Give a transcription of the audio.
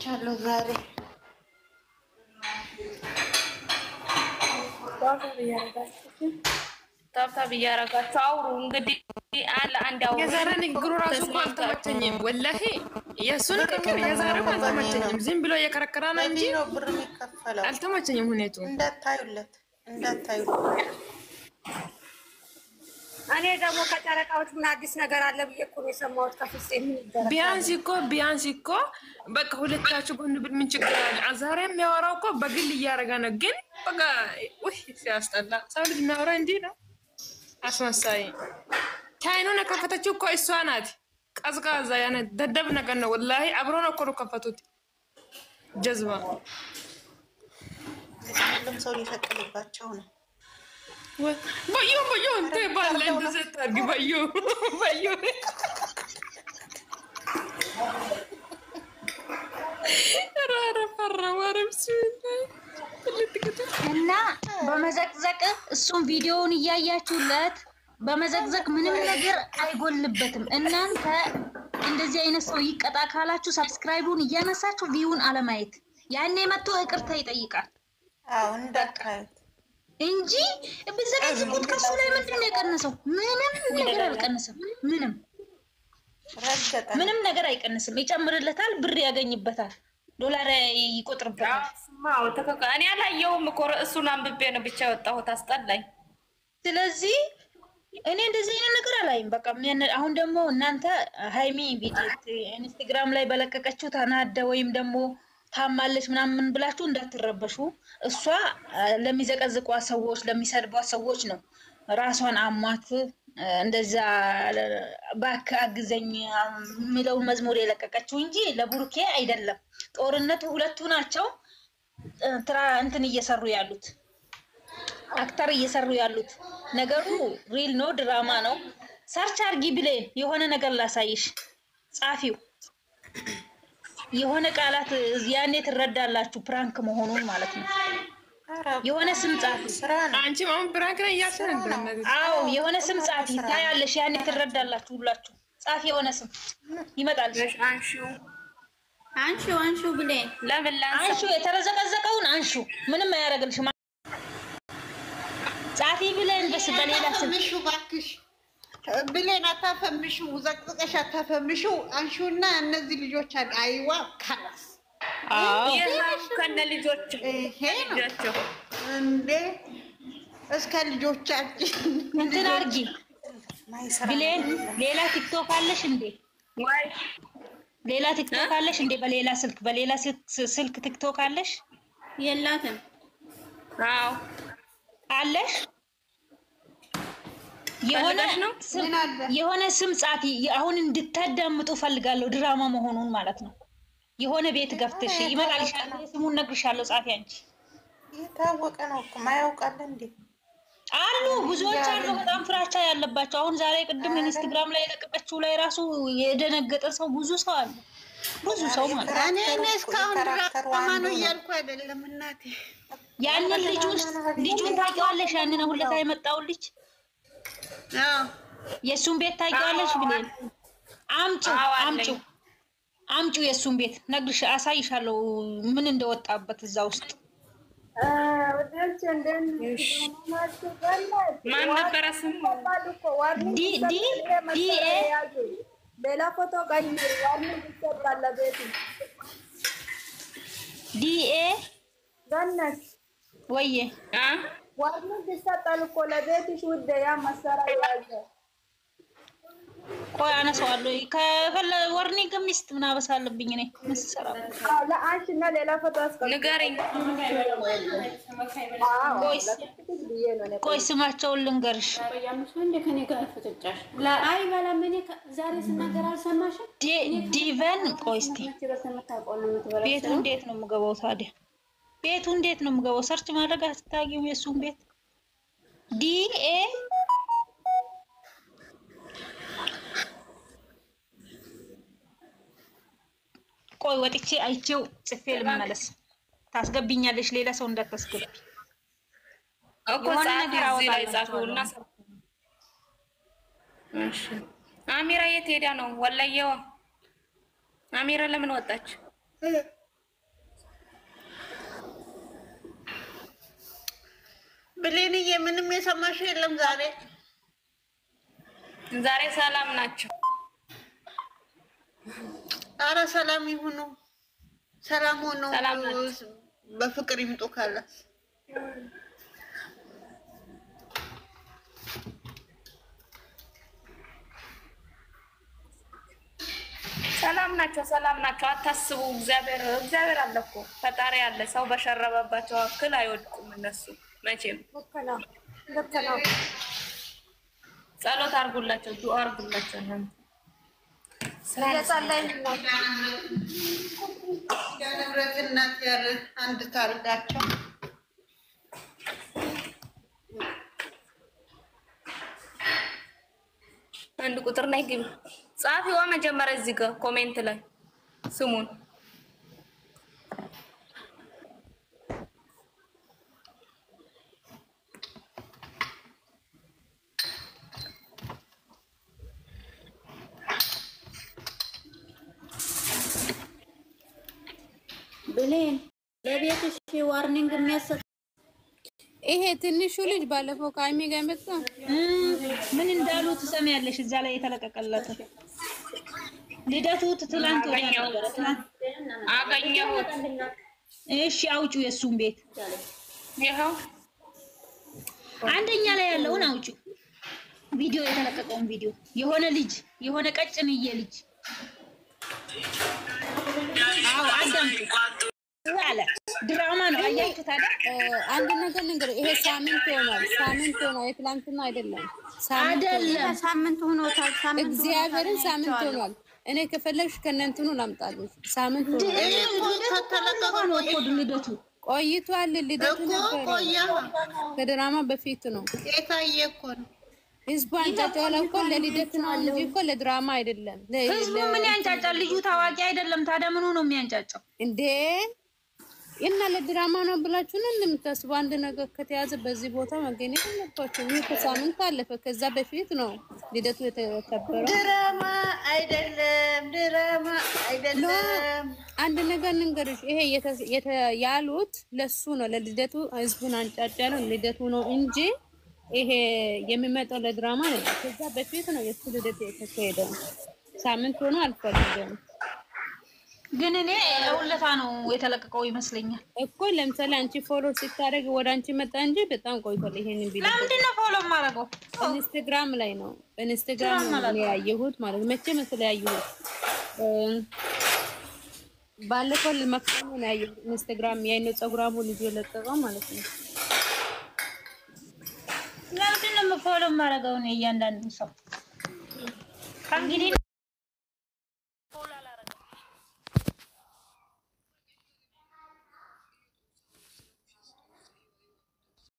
ገብቻለሁ ዛሬ ታብታብ እያደረጋችሁ አውሩ። እንግዲህ አንድ አውሩ። የዛሬ ንግግሩ ራሱ እኮ አልተመቸኝም። ወላሂ የእሱ ንግግር የዛሬው አልተመቸኝም። ዝም ብሎ እየከረከረ ነው እንጂ ብር የሚከፈለው አልተመቸኝም ሁኔቱ። እንዳታዩለት። እኔ ደግሞ ከጨረቃዎች ምን አዲስ ነገር አለ ብዬ እኮ ነው የሰማሁት። ከፍፄ ቢያንስ እኮ በቃ ሁለታችሁ ጎን ምን ችግር አለ? ዛሬ የሚያወራው እኮ በግል እያደረገ ነው። ግን በቃ ውይ ሲያስጠላ። ሰው ልጅ የሚያወራ እንዲህ ነው። አስመሳይ ቻይኑን የከፈተችው እኮ እሷ ናት። ቀዝቃዛ ያነ ደደብ ነገር ነው ወላሂ። አብሮ ነው እኮ ከፈቱት። ጀዝባ ሁሉም ሰው ሊፈቅድባቸው ነው። በዩ እንተ ባለ እንደዚህ ታርጊ በዩ እና በመዘቅዘቅ እሱም ቪዲዮውን እያያችሁለት በመዘቅዘቅ ምንም ነገር አይጎልበትም። እናንተ እንደዚህ አይነት ሰው ይቀጣ ካላችሁ ሰብስክራይቡን እያነሳችሁ ቪውን አለማየት ያኔ መጥቶ ይቅርታ ይጠይቃል። አዎ እንዳካዩት እንጂ በዘቅዝቁት ከሱ ላይ ምንድን ነው የቀነሰው? ምንም ነገር አልቀነሰም። ምንም ነገር አይቀንስም። ይጨምርለታል፣ ብር ያገኝበታል፣ ዶላር ይቆጥርበታል። አዎ ተከካ እኔ አላየሁም እኮ እሱን አንብቤ ነው ብቻ የወጣሁት። አስጠላኝ። ስለዚህ እኔ እንደዚህ አይነት ነገር አላይም። በቃ አሁን ደግሞ እናንተ ሃይሚ ኢንስታግራም ላይ በለቀቀችው ተናደ ወይም ደግሞ ታማለች ምናምን ብላችሁ እንዳትረበሹ። እሷ ለሚዘቀዝቋት ሰዎች ለሚሰድቧት ሰዎች ነው ራሷን አሟት እንደዛ ባክ አግዘኝ የሚለውን መዝሙር የለቀቀችው እንጂ ለቡሩኬ አይደለም። ጦርነቱ ሁለቱ ናቸው እንትን እየሰሩ ያሉት አክተር እየሰሩ ያሉት። ነገሩ ሪል ነው፣ ድራማ ነው። ሰርች አርጊ ብሌን የሆነ ነገር ላሳይሽ። ጻፊው የሆነ ቃላት ያኔ ትረዳላችሁ ፕራንክ መሆኑን ማለት ነው። የሆነ ስም ጻፊ አንቺ ማን ፕራንክ ነው ያሰረን? አዎ የሆነ ስም ጻፊ ታያለሽ፣ ያኔ ትረዳላችሁ ሁላችሁ። ጻፊ የሆነ ስም ይመጣል። አንሹ ብሌን አንሹ፣ የተረዘቀዘቀውን አንሹ። ምንም አያደርግልሽም። ጻፊ ብሌን በስ በሌላ ስም ባክሽ ብሌን አታፈምሹ፣ ዘቅዝቀሽ አታፈምሹ። አንሹና እነዚህ ልጆች አይዋ ካላስ ከነ ልጆች እንዴ እስከ ልጆቻችን እንትን አርጊ ብሌን። ሌላ ቲክቶክ አለሽ እንዴ? ወይ ሌላ ቲክቶክ አለሽ እንዴ? በሌላ ስልክ ቲክቶክ አለሽ? የላትም። አዎ አለሽ። የሆነ ስም ጻፊ። አሁን እንድታዳምጡ ፈልጋለሁ፣ ድራማ መሆኑን ማለት ነው። የሆነ ቤት ገፍተሽ ይመጣልሻል። ስሙን ነግርሻለሁ። ጻፊ አንቺ የታወቀ ነው እኮ ማያውቃል እንዴ? አሉ ብዙዎች አሉ፣ በጣም ፍራቻ ያለባቸው። አሁን ዛሬ ቅድም ኢንስታግራም ላይ የለቀቀችው ላይ ራሱ የደነገጠ ሰው ብዙ ሰው አለ። ብዙ ሰው ማለት እኔ እስካሁን ድራማ ነው እያልኩ አይደለም እናቴ። ያንን ልጁን ታውቂዋለሽ? ያንን አሁን ለታ የመጣው ልጅ የሱን ቤት ታውቂዋለሽ ብሌን? አምጪው የሱን ቤት ነግርሽ አሳይሻለሁ ምን እንደወጣበት እዛ ውስጥ። ማን ነበረ ስሙ? ሌላ ፎቶ ዲኤ ገነት ወይዬ ዋርኒንግ ይሰጣል እኮ ለቤትሽ ውዴ። ያ መሰራ ያዘ ቆይ አነሳዋለሁ። ከፈለ ወርኒንግ ሚስት ምን አበሳለብኝ እኔ መስሰራ ለአንቺ እና ሌላ ፎቶ ንገሪኝ። ቆይ ስማቸውን ልንገርሽ። ዲቨን ቆይ እስኪ ቤቱ እንዴት ነው የምገባው ታዲያ? ቤቱ እንዴት ነው የምገባው? ሰርች ማድረግ አስታጊው የሱን ቤት ዲኤ ቆይ ወጥቼ አይቼው ጽፌ ልመለስ። ታስገብኛለሽ ሌላ ሰው እንዳታስገቢ እኮ ነገር አወጣላችሁና። እሺ አሚራ የት ሄዳ ነው? ወላየዋ አሚራ ለምን ወጣች? ብሌንዬ ምንም የሰማሽ የለም ዛሬ ሰላም ናቸው። አረ ሰላም ይሁኑ፣ ሰላም ሆኖ በፍቅር ይምጡ ካለ ሰላም ናቸው። አታስቡ። እግዚአብሔር አለ እኮ ፈጣሪ አለ። ሰው በሸረበባቸው አክል አይወድቁም እነሱ መቼም። ልክ ነው። ጸሎት አርጉላቸው፣ ዱአ አርጉላቸው። ንብረትነት ያለ አንድ ታርጋቸው አንድ ቁጥር ላይ ግቢ ጻፊዋ መጀመሪያ እዚህ ጋር ኮሜንት ላይ ስሙን ብሌን ለቤትሽ ዋርኒንግ የሚያሰጥ ይሄ ትንሹ ልጅ ባለፈው ከአይሚ ጋር መጣ። ምን እንዳሉ ትሰሚያለሽ? እዛ ላይ የተለቀቀለት ልደቱ ትላንት አገኘሁት። እሺ አውጪው፣ የእሱን ቤት ይኸው አንደኛ ላይ ያለውን አውጪው። ቪዲዮ የተለቀቀውን ቪዲዮ የሆነ ልጅ የሆነ ቀጭንዬ ልጅ አዳምጡ አለ። ድራማ ነው አያችሁት አይደል? አንድ ነገር ልንገርህ፣ ይሄ ሳምንት ሆኗል። የትላንትና አይደለም። ሳምንት ሆኖታል። እግዚአብሔርን ሳምንት ሆኗል። እኔ ከፈለግሽ ከነንትኑ ላምጣልሽ። ሳምንት ሆኗል። ልደቱ ቆይቷል። ልደቱ ነበር ከድራማ በፊት ነው የታየ እኮ ነው። ህዝቡ አንጫጫው እኮ ለልደት ነው እንጂ እኮ ለድራማ አይደለም። ህዝቡ ምን ያንጫጫል? ልጁ ታዋቂ አይደለም። ታዲያ ምኑ ነው የሚያንጫጫው እንዴ? እና ለድራማ ነው ብላችሁ ነው እንደምታስቡ? አንድ ነገር ከተያዘ በዚህ ቦታ መገኘት አለባችሁ። ይሄ ከሳምንት አለፈ። ከዛ በፊት ነው ልደቱ የተከበረው። ድራማ አይደለም። አንድ ነገር ልንገርሽ፣ ይሄ ያሉት ለሱ ነው፣ ለልደቱ ህዝቡን አንጫጫ ነው ልደቱ ነው እንጂ ይሄ የሚመጣው ለድራማ ነው። ከዛ በፊት ነው የሱ ልደት የተካሄደው። ሳምንት ሆኖ አልፈልግም ግን እኔ ለውለታ ነው የተለቀቀው ይመስለኛል እኮ። ለምሳሌ አንቺ ፎሎ ስታደርግ ወደ አንቺ መጣ እንጂ በጣም ቆይቷል። ይሄንን ቪዲዮ ለምንድን ነው ፎሎ ማረገው? ኢንስታግራም ላይ ነው። ኢንስታግራም ላይ ያየሁት ማለት መቼ መስለ ያየሁት ባለፈው ለማክሰኞ ነው ያየሁት። ኢንስታግራም ያይነው ጸጉራሙ ልጅ የለቀቀው ማለት ነው። ለምንድን ነው ፎሎ ማረገው? ነው እያንዳንዱ ሰው ከእንግዲህ